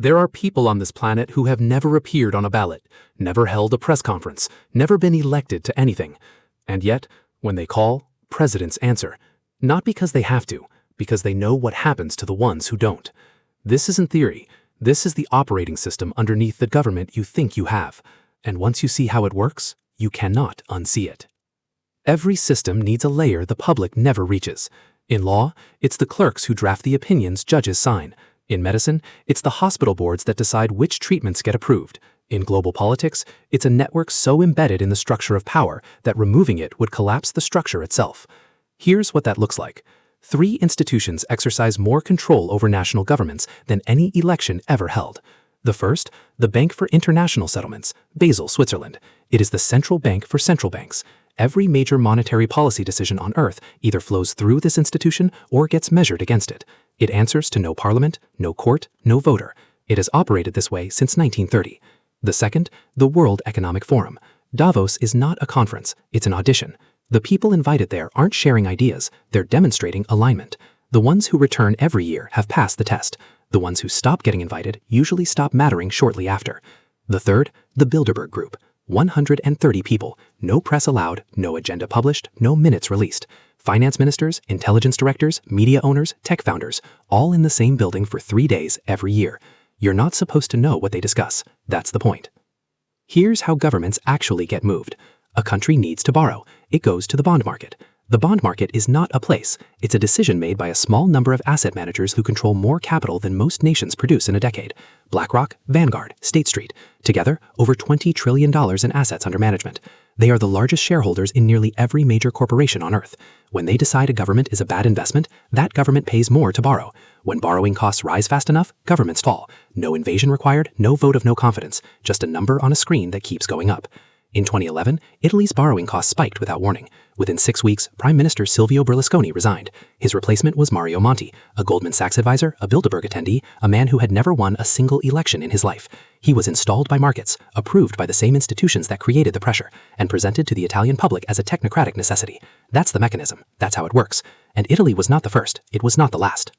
There are people on this planet who have never appeared on a ballot, never held a press conference, never been elected to anything. And yet, when they call, presidents answer. Not because they have to, because they know what happens to the ones who don't. This isn't theory. This is the operating system underneath the government you think you have. And once you see how it works, you cannot unsee it. Every system needs a layer the public never reaches. In law, it's the clerks who draft the opinions judges sign. In medicine, it's the hospital boards that decide which treatments get approved. In global politics, it's a network so embedded in the structure of power that removing it would collapse the structure itself. Here's what that looks like. 3 institutions exercise more control over national governments than any election ever held. The first, the Bank for International Settlements, Basel, Switzerland. It is the central bank for central banks. Every major monetary policy decision on Earth either flows through this institution or gets measured against it. It answers to no parliament, no court, no voter. It has operated this way since 1930. The second, the World Economic Forum. Davos is not a conference, it's an audition. The people invited there aren't sharing ideas, they're demonstrating alignment. The ones who return every year have passed the test. The ones who stop getting invited usually stop mattering shortly after. The third, the Bilderberg Group. 130 people, no press allowed, no agenda published, no minutes released. Finance ministers, intelligence directors, media owners, tech founders, all in the same building for 3 days every year. You're not supposed to know what they discuss. That's the point. Here's how governments actually get moved. A country needs to borrow. It goes to the bond market. The bond market is not a place. It's a decision made by a small number of asset managers who control more capital than most nations produce in a decade. BlackRock, Vanguard, State Street. Together, over $20 trillion in assets under management. They are the largest shareholders in nearly every major corporation on Earth. When they decide a government is a bad investment, that government pays more to borrow. When borrowing costs rise fast enough, governments fall. No invasion required, no vote of no confidence, just a number on a screen that keeps going up. In 2011, Italy's borrowing costs spiked without warning. Within 6 weeks, Prime Minister Silvio Berlusconi resigned. His replacement was Mario Monti, a Goldman Sachs advisor, a Bilderberg attendee, a man who had never won a single election in his life. He was installed by markets, approved by the same institutions that created the pressure, and presented to the Italian public as a technocratic necessity. That's the mechanism. That's how it works. And Italy was not the first. It was not the last.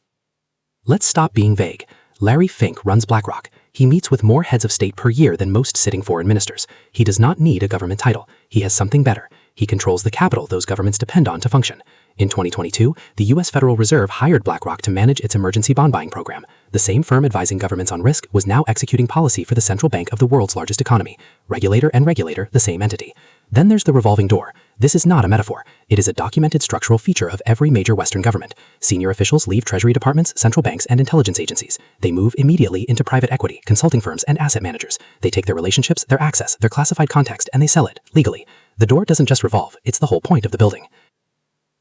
Let's stop being vague. Larry Fink runs BlackRock. He meets with more heads of state per year than most sitting foreign ministers. He does not need a government title. He has something better. He controls the capital those governments depend on to function. In 2022, the U.S. Federal Reserve hired BlackRock to manage its emergency bond buying program. The same firm advising governments on risk was now executing policy for the central bank of the world's largest economy. Regulator and regulator, the same entity. Then there's the revolving door. This is not a metaphor. It is a documented structural feature of every major Western government. Senior officials leave treasury departments, central banks, and intelligence agencies. They move immediately into private equity, consulting firms, and asset managers. They take their relationships, their access, their classified context, and they sell it, legally. The door doesn't just revolve, it's the whole point of the building.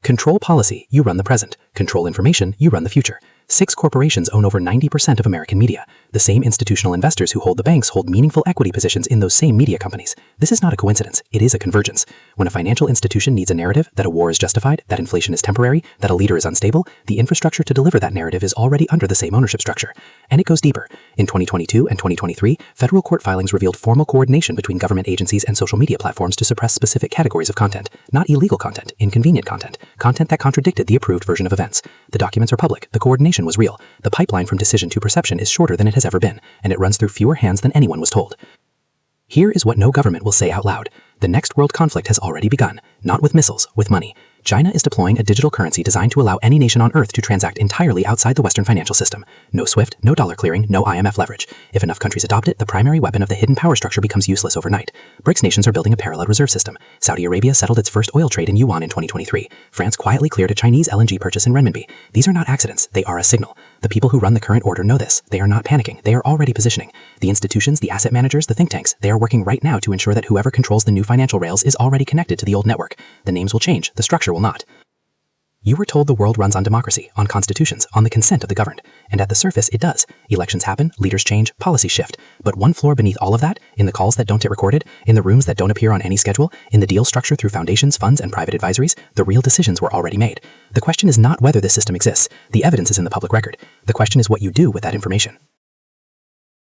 Control policy, you run the present. Control information, you run the future. 6 corporations own over 90% of American media. The same institutional investors who hold the banks hold meaningful equity positions in those same media companies. This is not a coincidence, it is a convergence. When a financial institution needs a narrative that a war is justified, that inflation is temporary, that a leader is unstable, the infrastructure to deliver that narrative is already under the same ownership structure. And it goes deeper. In 2022 and 2023, federal court filings revealed formal coordination between government agencies and social media platforms to suppress specific categories of content. Not illegal content, inconvenient content. Content that contradicted the approved version of events. The documents are public, the coordination was real. The pipeline from decision to perception is shorter than it has ever been, and it runs through fewer hands than anyone was told. Here is what no government will say out loud. The next world conflict has already begun, not with missiles, with money. China is deploying a digital currency designed to allow any nation on Earth to transact entirely outside the Western financial system. No SWIFT, no dollar clearing, no IMF leverage. If enough countries adopt it, the primary weapon of the hidden power structure becomes useless overnight. BRICS nations are building a parallel reserve system. Saudi Arabia settled its first oil trade in yuan in 2023. France quietly cleared a Chinese LNG purchase in renminbi. These are not accidents, they are a signal. The people who run the current order know this. They are not panicking, they are already positioning. The institutions, the asset managers, the think tanks, they are working right now to ensure that whoever controls the new financial rails is already connected to the old network. The names will change, the structure will not. You were told the world runs on democracy, on constitutions, on the consent of the governed. And at the surface, it does. Elections happen, leaders change, policies shift. But one floor beneath all of that, in the calls that don't get recorded, in the rooms that don't appear on any schedule, in the deal structure through foundations, funds, and private advisories, the real decisions were already made. The question is not whether this system exists. The evidence is in the public record. The question is what you do with that information.